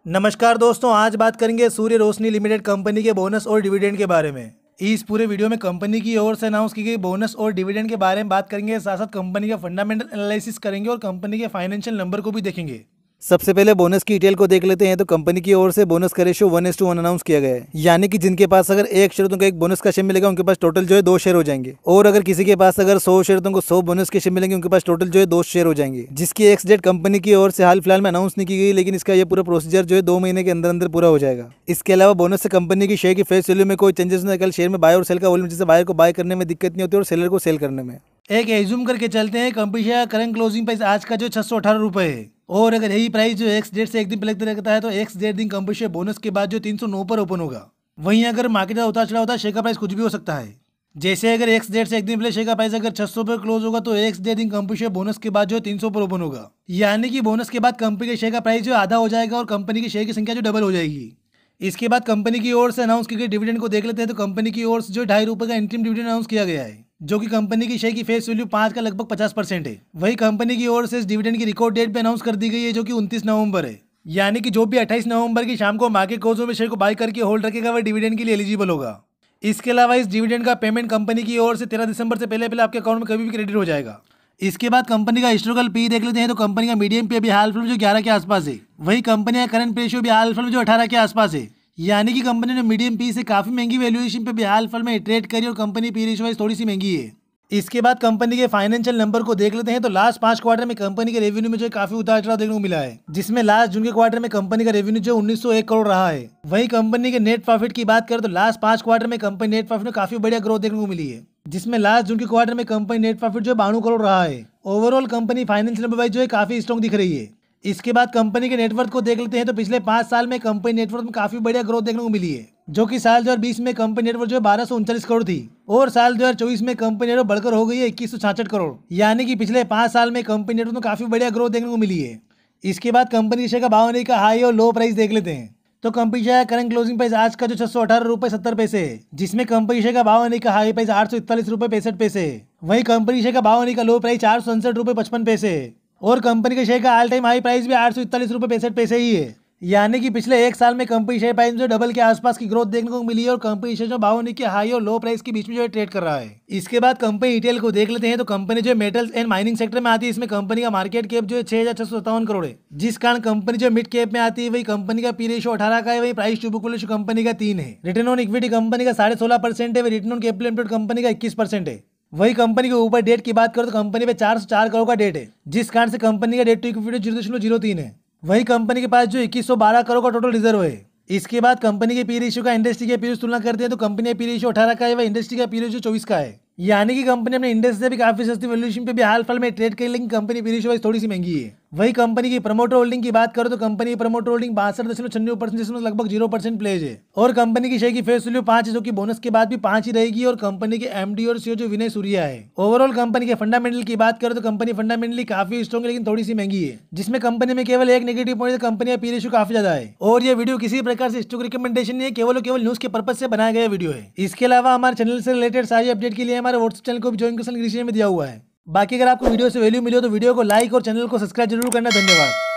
नमस्कार दोस्तों, आज बात करेंगे सूर्य रोशनी लिमिटेड कंपनी के बोनस और डिविडेंड के बारे में। इस पूरे वीडियो में कंपनी की ओर से अनाउंस की गई बोनस और डिविडेंड के बारे में बात करेंगे, साथ साथ कंपनी का फंडामेंटल एनालिसिस करेंगे और कंपनी के फाइनेंशियल नंबर को भी देखेंगे। सबसे पहले बोनस की डिटेल को देख लेते हैं। तो कंपनी की ओर से बोनस का रेशियो 1:1 अनाउंस किया गया है, यानी कि जिनके पास अगर 1 शेयर तो एक बोनस का शेयर मिलेगा, उनके पास टोटल जो है 2 शेयर हो जाएंगे। और अगर किसी के पास अगर 100 शेयर तो उनको 100 बोनस के शेयर मिलेंगे, उनके पास टोटल जो है 2 शेयर हो जाएंगे। जिसकी एक्स डेट कंपनी की ओर से हाल फिलहाल में अनाउंस नहीं की गई, लेकिन इसका ये पूरा प्रोसीजर जो है 2 महीने के अंदर अंदर पूरा हो जाएगा। इसके अलावा बोनस से कंपनी की शेयर की फेस वैल्यू में कोई चेंजेस नहीं। कल शेयर में बाय और सेल का वॉल्यूम, जिससे बायर को बाय करने में दिक्कत नहीं होती और सेलर को सेल करने में। एक एज्यूम करके चलते हैं, कंपनी का करंट क्लोजिंग प्राइस आज का जो 618 रुपये है, और अगर यही प्राइस जो एक्स डेट से एक दिन पहले तक रहता है तो एक्स डेट दिन कंपनी शेयर बोनस के बाद जो 309 पर ओपन होगा। वहीं अगर मार्केट का उतार चढ़ा होता है, शेयर का प्राइस कुछ भी हो सकता है। जैसे अगर एक्स डेट से एक दिन पहले शेयर का प्राइस अगर 600 पर क्लोज होगा तो एक्स डेट दिन कंपनी शेयर बोनस के बाद जो 300 पर ओपन होगा, यानी कि बोनस के बाद कंपनी के शेयर का प्राइस जो आधा हो जाएगा और कंपनी की शेयर की संख्या जो डबल हो जाएगी। इसके बाद कंपनी की ओर से अनाउंस की गई डिविडेंड को देख लेते हैं। तो कंपनी की ओर से जो 2.5 रुपये का इंटरिम डिविडेंड अनाउंस किया गया है, जो कि कंपनी की शेयर की फेस वैल्यू 5 का लगभग 50% है। वही कंपनी की ओर से इस डिविडेंड की रिकॉर्ड डेट पे अनाउंस कर दी गई है, जो कि 29 नवंबर है। यानी कि जो भी 28 नवंबर की शाम को मार्केट क्लोज में शेयर को बाय करके होल्ड रखेगा, वह डिविडेंड के लिए एलिजिबल होगा। इसके अलावा इस डिविडेंड का पेमेंट कंपनी की ओर से 13 दिसंबर से पहले पहले आपके अकाउंट में कभी भी क्रेडिट हो जाएगा। इसके बाद कंपनी का हिस्टोरिकल पी देख लेते हैं। तो कंपनी का मीडियम पे अभी हाल फिलहाल जो 11 के आसपास है। वही कंपनी का करंट रेशियो भी हाल फिलहाल जो 18 के आसपास है, यानी कि कंपनी ने मीडियम पी से काफी महंगी वैल्यूएशन पे भी हाल फिलहाल में ट्रेड करी और कंपनी पी रेशियो वाइज थोड़ी सी महंगी है। इसके बाद कंपनी के फाइनेंशियल नंबर को देख लेते हैं। तो लास्ट 5 क्वार्टर में कंपनी के रेवेन्यू में जो काफी उतार चढ़ाव देखने को मिला है, जिसमें लास्ट जून के क्वार्टर में कंपनी का रेवेन्यू जो 1901 करोड़ रहा है। वहीं कंपनी के नेट प्रॉफिट की बात करें तो लास्ट 5 क्वार्टर में कंपनी नेट प्रॉफिट में काफी बढ़िया ग्रोथ देखने को मिली है, जिसमें लास्ट जून के क्वार्टर में कंपनी नेट प्रॉफिट जो 92 करोड़ रहा है। Overall company financial number wise जो है काफी स्ट्रॉन्ग दिख रही है। इसके बाद कंपनी के नेटवर्थ को देख लेते हैं। तो पिछले 5 साल में कंपनी नेटवर्थ में काफी बढ़िया ग्रोथ देखने को मिली है, जो कि साल 2020 में कंपनी नेटवर्थ जो है 1239 करोड़ थी और साल 2024 में कंपनी नेटवर्थ बढ़कर हो गई है 2166 करोड़। यानी कि पिछले 5 साल में कंपनी नेटवर्थ में काफी बढ़िया ग्रोथ देखने को मिली है। इसके बाद कंपनी शेयर का भाव का हाई और लो प्राइस देख लेते हैं। तो company share current closing price आज का जो 618 रुपये 70 पैसे है, जिसमें कंपनी शेयर का भाव का हाई प्राइस 841 रुपये 65 पैसे है। वहीं कंपनी शेयर का भाव का लो प्राइस 467 रुपये 55 पैसे है और कंपनी के शेयर का ऑल टाइम हाई प्राइस भी 841 रुपये 65 पैसे ही है। यानी कि पिछले 1 साल में कंपनी शेयर प्राइस में डबल के आसपास की ग्रोथ देखने को मिली है और कंपनी शेयर जो भाव के हाई और लो प्राइस के बीच में जो है ट्रेड कर रहा है। इसके बाद कंपनी डिटेल को देख लेते हैं। तो कंपनी जो मेटल्स एंड माइनिंग सेक्टर में आती है, इसमें कंपनी का मार्केट कैप जो है 6,657 करोड़ है, जिस कारण कंपनी जो मिड कैप में आती है वही कंपनी का पी रेशियो 18 का है। वही price to book ratio company का 3 है। रिटर्न ऑन इक्विटी कंपनी का 16.5% है। Return on capital employed company का 21% है। वही कंपनी के ऊपर डेट की बात करो तो कंपनी पे 404 करोड़ का डेट है, जिस कारण से कंपनी का डेट टू इक्विटी 0.03 है। वही कंपनी के पास जो 2112 करोड़ का टोटल रिजर्व है। इसके बाद कंपनी के पी रेशियो का इंडस्ट्री के पी रेशियो तुलना करते हैं तो कंपनी का पी रेशियो 18 का है, वह इंडस्ट्री का पी रेशियो 24 का है। यानी कि कंपनी अपने इंडस्ट्री से भी काफी सस्ती वैल्यूएशन पे भी हाल फिलहाल में ट्रेड करी, लेकिन कंपनी पी रेशियो वाइज थोड़ी सी महंगी है। वही कंपनी की प्रमोटर होल्डिंग की बात करो तो कंपनी की प्रमोटर होल्डिंग 62.96%, जिसमें लगभग 0% प्लेज है और कंपनी की शेयर की फेस वैल्यू 5 है, जो कि बोनस के बाद भी 5 ही रहेगी। और कंपनी के एमडी और सीईओ जो विनय सूर्या है। ओवरऑल कंपनी के फंडामेंटल की बात करो तो कंपनी फंडामेंटली काफी स्ट्रॉन्ग है, लेकिन थोड़ी सी महंगी है, जिसमें कंपनी में केवल एक नेगेटिव पॉइंट है, कंपनी का पी रेशियो काफी ज्यादा है। और ये वीडियो किसी प्रकार से स्टॉक रिकमेंडेशन नहीं है, केवल न्यूज के पर्पज से बनाया गया वीडियो है। इसके अलावा हमारे चैनल से रिलेटेड सारी अपडेट के लिए हमारे व्हाट्सएप चैनल को भी ज्वाइन कर में दिया हुआ है। बाकी अगर आपको वीडियो से वैल्यू मिली हो तो वीडियो को लाइक और चैनल को सब्सक्राइब जरूर करना। धन्यवाद।